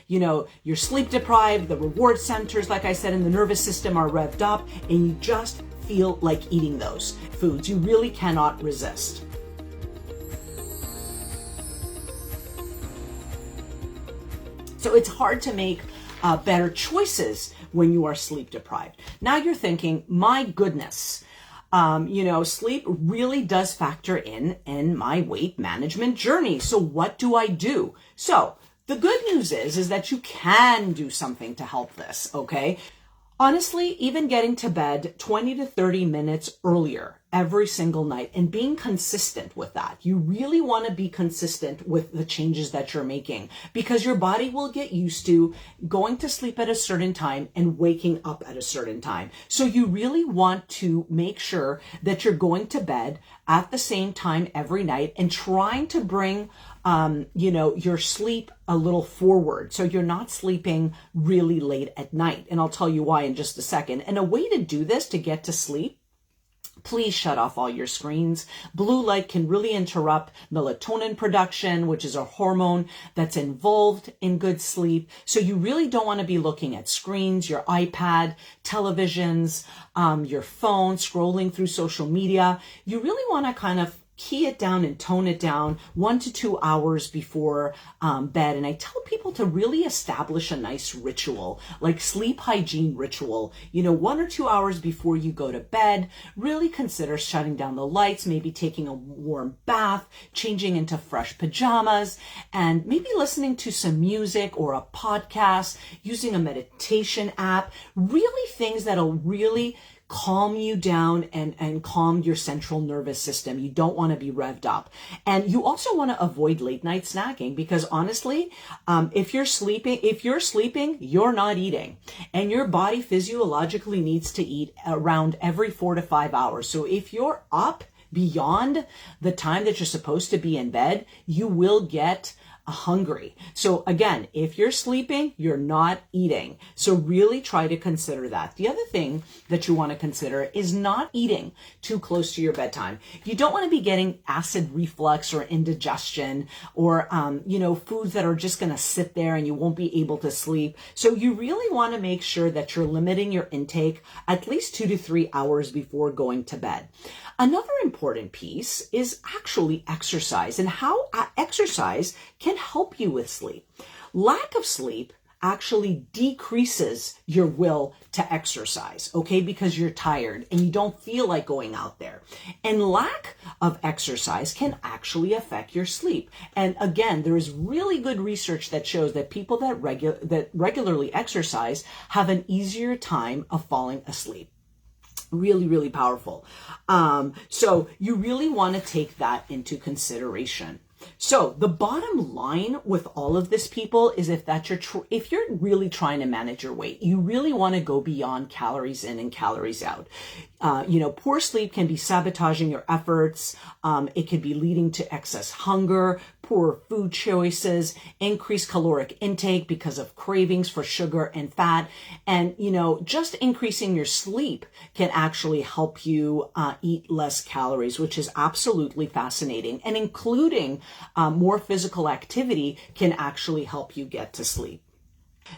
you're sleep deprived, the reward centers, like I said, in the nervous system are revved up, and you just feel like eating those foods. You really cannot resist. So it's hard to make better choices when you are sleep deprived. Now you're thinking, my goodness, sleep really does factor in my weight management journey. So what do I do? So the good news is that you can do something to help this, okay? Honestly, even getting to bed 20 to 30 minutes earlier every single night and being consistent with that. You really want to be consistent with the changes that you're making, because your body will get used to going to sleep at a certain time and waking up at a certain time. So you really want to make sure that you're going to bed at the same time every night and trying to bring your sleep a little forward. So you're not sleeping really late at night. And I'll tell you why in just a second. And a way to do this, to get to sleep, please shut off all your screens. Blue light can really interrupt melatonin production, which is a hormone that's involved in good sleep. So you really don't want to be looking at screens, your iPad, televisions, your phone, scrolling through social media. You really want to kind of key it down and tone it down 1 to 2 hours before bed. And I tell people to really establish a nice ritual, like sleep hygiene ritual. 1 or 2 hours before you go to bed, really consider shutting down the lights, maybe taking a warm bath, changing into fresh pajamas, and maybe listening to some music or a podcast, using a meditation app, really things that'll really calm you down and calm your central nervous system. You don't want to be revved up. And you also want to avoid late night snacking, because honestly, if you're sleeping, you're not eating. And your body physiologically needs to eat around every 4 to 5 hours. So if you're up beyond the time that you're supposed to be in bed, you will get hungry. So again, if you're sleeping, you're not eating. So really try to consider that. The other thing that you want to consider is not eating too close to your bedtime. You don't want to be getting acid reflux or indigestion or, foods that are just going to sit there and you won't be able to sleep. So you really want to make sure that you're limiting your intake at least 2 to 3 hours before going to bed. Another important piece is actually exercise and how exercise can help you with sleep. Lack of sleep actually decreases your will to exercise, okay? Because you're tired and you don't feel like going out there. And lack of exercise can actually affect your sleep. And again, there is really good research that shows that people that regularly exercise have an easier time of falling asleep. Really, really powerful. So you really want to take that into consideration. So the bottom line with all of this, people, is if you're really trying to manage your weight, you really want to go beyond calories in and calories out. Poor sleep can be sabotaging your efforts. It could be leading to excess hunger, poor food choices, increased caloric intake because of cravings for sugar and fat. And, just increasing your sleep can actually help you eat less calories, which is absolutely fascinating. And including more physical activity can actually help you get to sleep.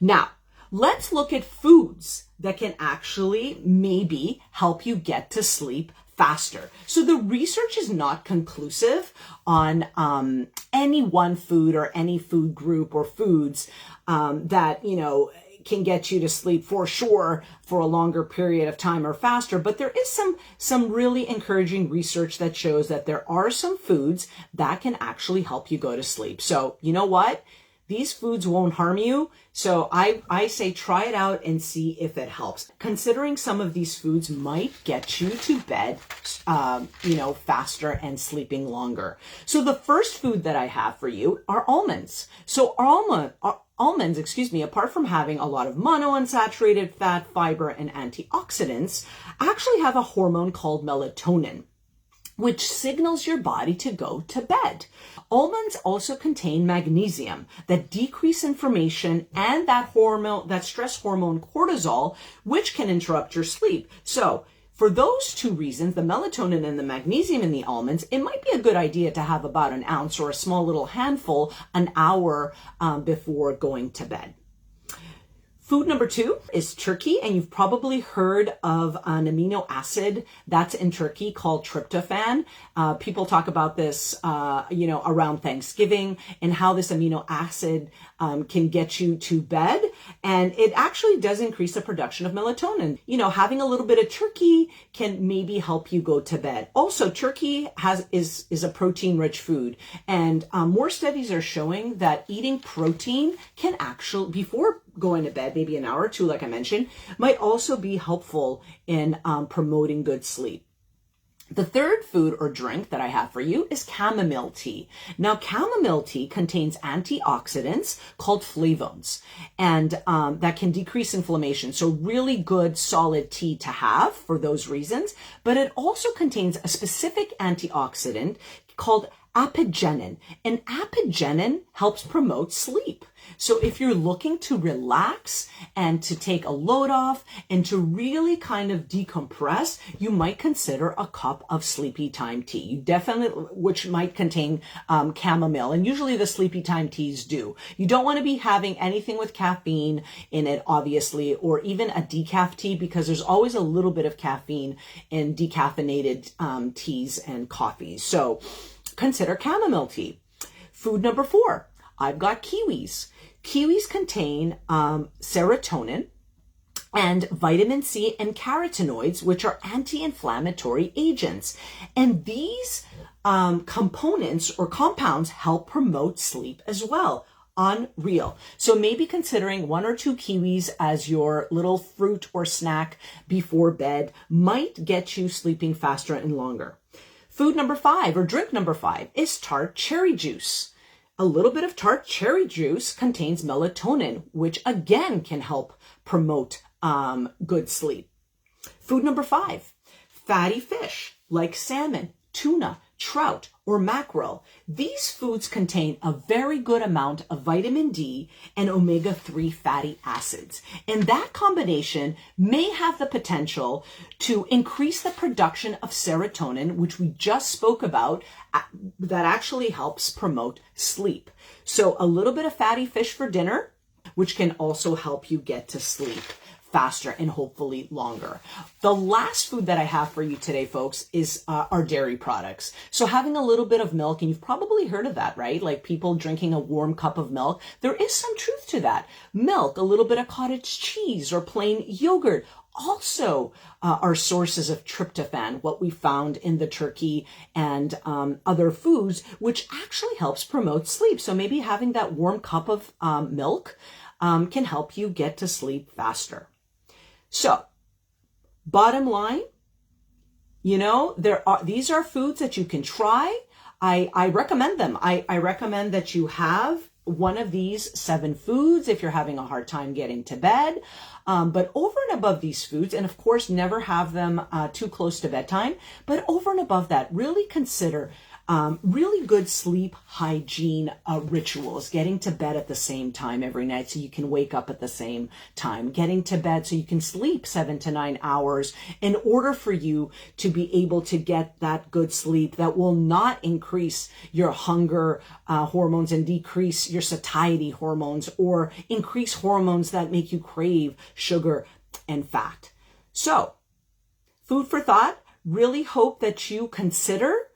Now, let's look at foods that can actually maybe help you get to sleep faster. So the research is not conclusive on any one food or any food group or foods that, can get you to sleep for sure for a longer period of time or faster. But there is some really encouraging research that shows that there are some foods that can actually help you go to sleep. So you know what? These foods won't harm you. So I say try it out and see if it helps. Considering some of these foods might get you to bed, faster and sleeping longer. So the first food that I have for you are almonds. So almonds, apart from having a lot of monounsaturated fat, fiber, and antioxidants, actually have a hormone called melatonin, which signals your body to go to bed. Almonds also contain magnesium that decrease inflammation and that stress hormone cortisol, which can interrupt your sleep. So For those two reasons, the melatonin and the magnesium in the almonds, it might be a good idea to have about an ounce or a small little handful an hour before going to bed. Food number 2 is turkey, and you've probably heard of an amino acid that's in turkey called tryptophan. People talk about this, around Thanksgiving, and how this amino acid can get you to bed, and it actually does increase the production of melatonin. Having a little bit of turkey can maybe help you go to bed. Also, turkey is a protein-rich food, and more studies are showing that eating protein can actually, before going to bed, maybe an hour or two, like I mentioned, might also be helpful in promoting good sleep. The third food or drink that I have for you is chamomile tea. Now, chamomile tea contains antioxidants called flavones, and that can decrease inflammation. So really good, solid tea to have for those reasons. But it also contains a specific antioxidant called apigenin, and apigenin helps promote sleep. So if you're looking to relax and to take a load off and to really kind of decompress, you might consider a cup of sleepy time tea. You definitely, which might contain chamomile, and usually the sleepy time teas do. You don't want to be having anything with caffeine in it, obviously, or even a decaf tea, because there's always a little bit of caffeine in decaffeinated teas and coffees. So consider chamomile tea. Food number 4, I've got kiwis. Kiwis contain serotonin and vitamin C and carotenoids, which are anti-inflammatory agents. And these components or compounds help promote sleep as well. Unreal. So maybe considering 1 or 2 kiwis as your little fruit or snack before bed might get you sleeping faster and longer. Food number 5 or drink number 5 is tart cherry juice. A little bit of tart cherry juice contains melatonin, which again can help promote good sleep. Food number 5, fatty fish like salmon, tuna, trout, or mackerel. These foods contain a very good amount of vitamin D and omega-3 fatty acids. And that combination may have the potential to increase the production of serotonin, which we just spoke about, that actually helps promote sleep. So a little bit of fatty fish for dinner, which can also help you get to sleep faster and hopefully longer. The last food that I have for you today, folks, is our dairy products. So having a little bit of milk, and you've probably heard of that, right? Like people drinking a warm cup of milk. There is some truth to that. Milk, a little bit of cottage cheese or plain yogurt also are sources of tryptophan, what we found in the turkey and other foods, which actually helps promote sleep. So maybe having that warm cup of milk can help you get to sleep faster. So, bottom line, these are foods that you can try. I recommend them. I recommend that you have one of these 7 foods if you're having a hard time getting to bed. But over and above these foods, and of course, never have them too close to bedtime, but over and above that, really consider really good sleep hygiene rituals, getting to bed at the same time every night so you can wake up at the same time, getting to bed so you can sleep 7 to 9 hours in order for you to be able to get that good sleep that will not increase your hunger hormones and decrease your satiety hormones or increase hormones that make you crave sugar and fat. So, food for thought. Really hope that you consider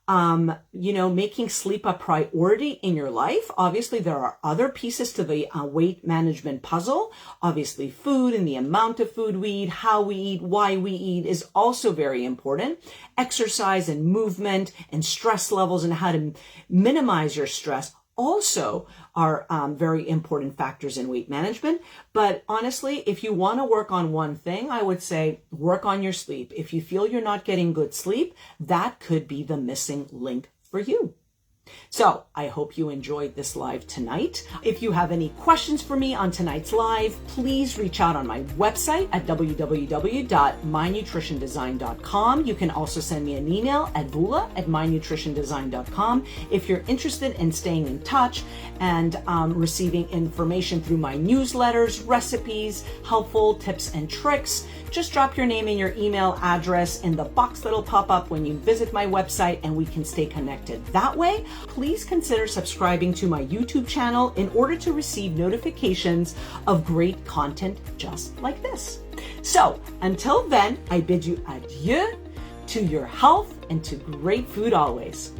making sleep a priority in your life. Obviously, there are other pieces to the weight management puzzle. Obviously, food and the amount of food we eat, how we eat, why we eat is also very important. Exercise and movement and stress levels and how to minimize your stress also are very important factors in weight management. But honestly, if you want to work on one thing, I would say work on your sleep. If you feel you're not getting good sleep, that could be the missing link for you. So I hope you enjoyed this live tonight. If you have any questions for me on tonight's live, please reach out on my website at www.mynutritiondesign.com. You can also send me an email at vula@mynutritiondesign.com if you're interested in staying in touch and receiving information through my newsletters, recipes, helpful tips and tricks. Just drop your name and your email address in the box that'll pop up when you visit my website, and we can stay connected that way. Please consider subscribing to my YouTube channel in order to receive notifications of great content just like this. So until then, I bid you adieu to your health and to great food always.